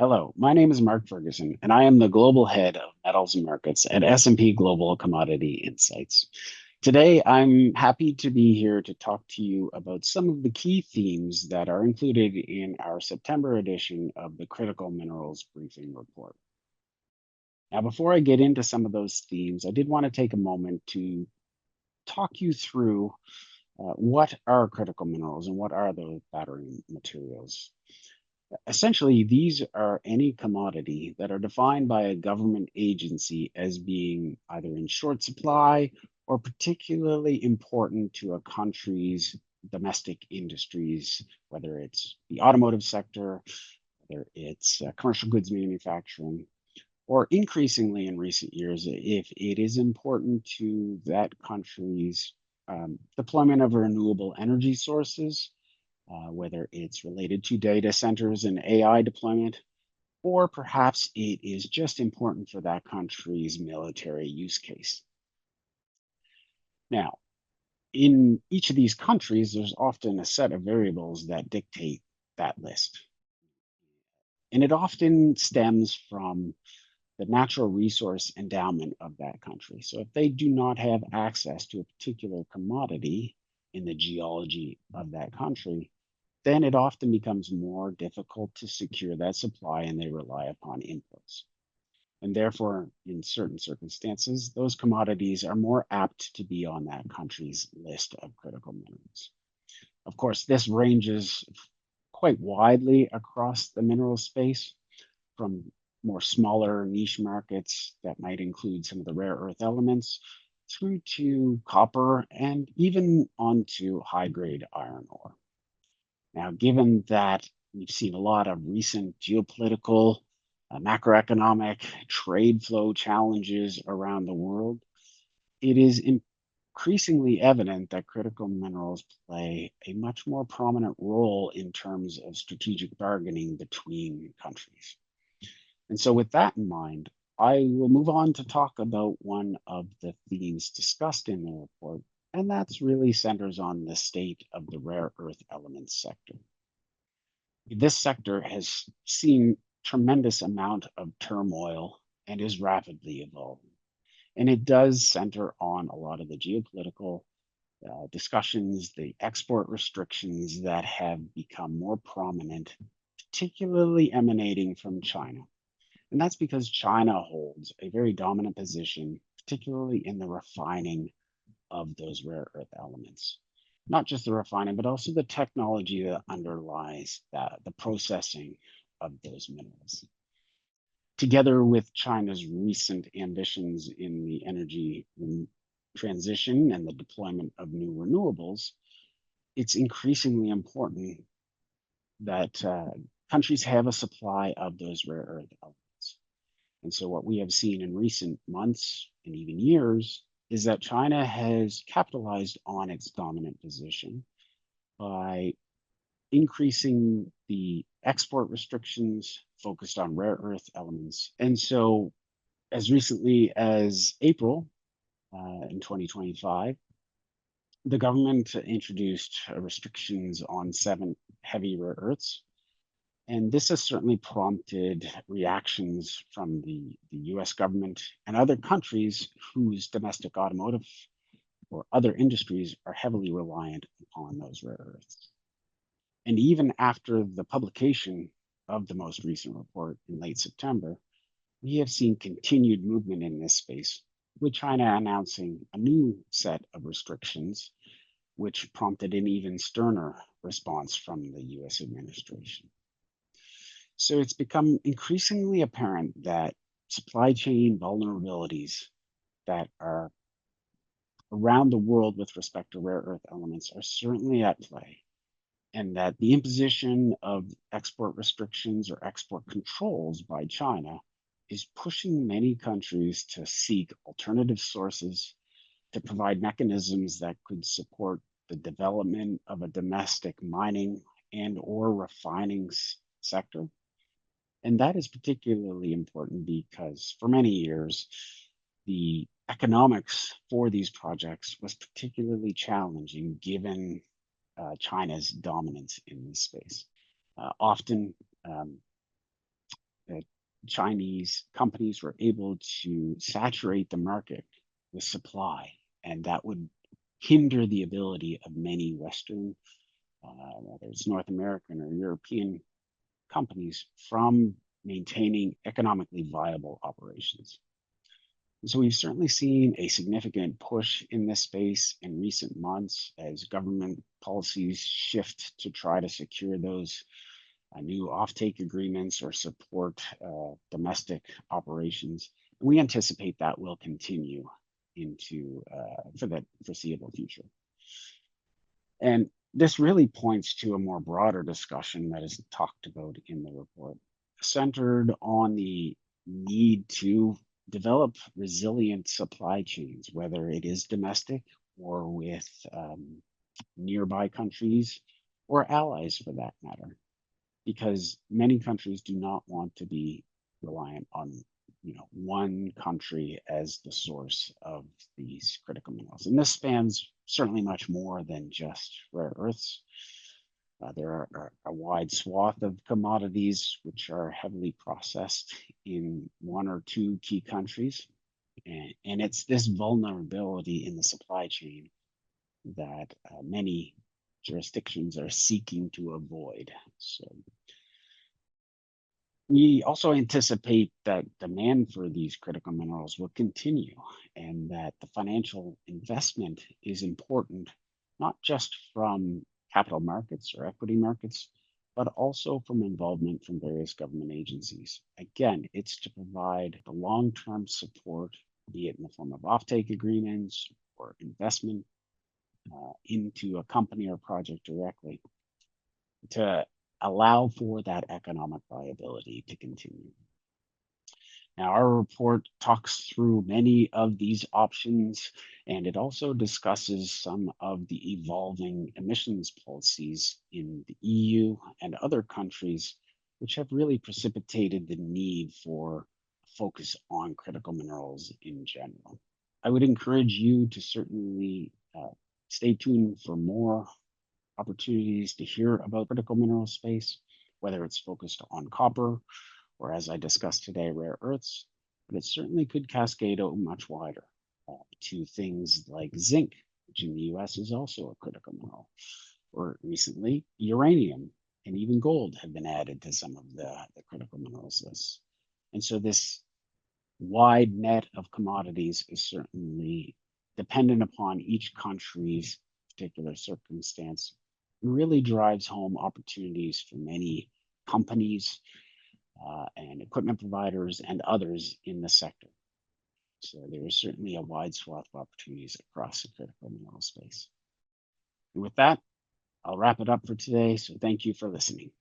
Hello, my name is Mark Ferguson, and I am the Global Head of Metals and Markets at S&P Global Commodity Insights. Today, I'm happy to be here to talk to you about some of the key themes that are included in our September edition of the Critical Minerals Briefing Report. Now, before I get into some of those themes, I did want to take a moment to talk you through what are critical minerals and what are those battery materials. Essentially, these are any commodity that are defined by a government agency as being either in short supply or particularly important to a country's domestic industries, whether it's the automotive sector, whether it's commercial goods manufacturing, or increasingly in recent years, if it is important to that country's deployment of renewable energy sources, whether it's related to data centers and AI deployment, or perhaps it is just important for that country's military use case. Now, in each of these countries, there's often a set of variables that dictate that list. And it often stems from the natural resource endowment of that country. So if they do not have access to a particular commodity in the geology of that country, then it often becomes more difficult to secure that supply and they rely upon imports. And therefore, in certain circumstances, those commodities are more apt to be on that country's list of critical minerals. Of course, this ranges quite widely across the mineral space, from more smaller niche markets that might include some of the rare earth elements through to copper and even onto high grade iron ore. Now, given that we've seen a lot of recent geopolitical, macroeconomic, trade flow challenges around the world, it is increasingly evident that critical minerals play a much more prominent role in terms of strategic bargaining between countries. And so, with that in mind, I will move on to talk about one of the themes discussed in the report, and that's really centers on the state of the rare earth elements sector. This sector has seen tremendous amount of turmoil and is rapidly evolving. And it does center on a lot of the geopolitical discussions, the export restrictions that have become more prominent, particularly emanating from China. And that's because China holds a very dominant position, particularly in the refining of those rare earth elements. Not just the refining, but also the technology that underlies the processing of those minerals. Together with China's recent ambitions in the energy transition and the deployment of new renewables, it's increasingly important that countries have a supply of those rare earth elements. And so, what we have seen in recent months and even years is that China has capitalized on its dominant position by increasing the export restrictions focused on rare earth elements. And so, as recently as April in 2025, the government introduced restrictions on 7 heavy rare earths. And this has certainly prompted reactions from the US government and other countries whose domestic automotive or other industries are heavily reliant upon those rare earths. And even after the publication of the most recent report in late September, we have seen continued movement in this space, with China announcing a new set of restrictions, which prompted an even sterner response from the US administration. So it's become increasingly apparent that supply chain vulnerabilities that are around the world with respect to rare earth elements are certainly at play, and that the imposition of export restrictions or export controls by China is pushing many countries to seek alternative sources to provide mechanisms that could support the development of a domestic mining and or refining sector. And that is particularly important because for many years, the economics for these projects was particularly challenging given China's dominance in this space. Often, that Chinese companies were able to saturate the market with supply, and that would hinder the ability of many Western, whether it's North American or European companies, from maintaining economically viable operations. So we've certainly seen a significant push in this space in recent months as government policies shift to try to secure those new offtake agreements or support domestic operations. We anticipate that will continue into for the foreseeable future. And this really points to a more broader discussion that is talked about in the report, centered on the need to develop resilient supply chains, whether it is domestic or with nearby countries or allies for that matter, because many countries do not want to be reliant on one country as the source of these critical minerals. And this spans certainly much more than just rare earths. There are a wide swath of commodities which are heavily processed in one or two key countries. And it's this vulnerability in the supply chain that many jurisdictions are seeking to avoid. So we also anticipate that demand for these critical minerals will continue, and that the financial investment is important, not just from capital markets or equity markets, but also from involvement from various government agencies. Again, it's to provide the long-term support, be it in the form of offtake agreements or investment into a company or project directly, to allow for that economic viability to continue. Now, our report talks through many of these options, and it also discusses some of the evolving emissions policies in the EU and other countries, which have really precipitated the need for focus on critical minerals in general. I would encourage you to certainly stay tuned for more opportunities to hear about critical mineral space, whether it's focused on copper or, as I discussed today, rare earths, but it certainly could cascade out much wider to things like zinc, which in the US is also a critical mineral, or recently uranium and even gold have been added to some of the critical minerals lists. And so this wide net of commodities is certainly dependent upon each country's particular circumstance, really drives home opportunities for many companies and equipment providers and others in the sector. So there is certainly a wide swath of opportunities across the critical mineral space. And with that, I'll wrap it up for today. So thank you for listening.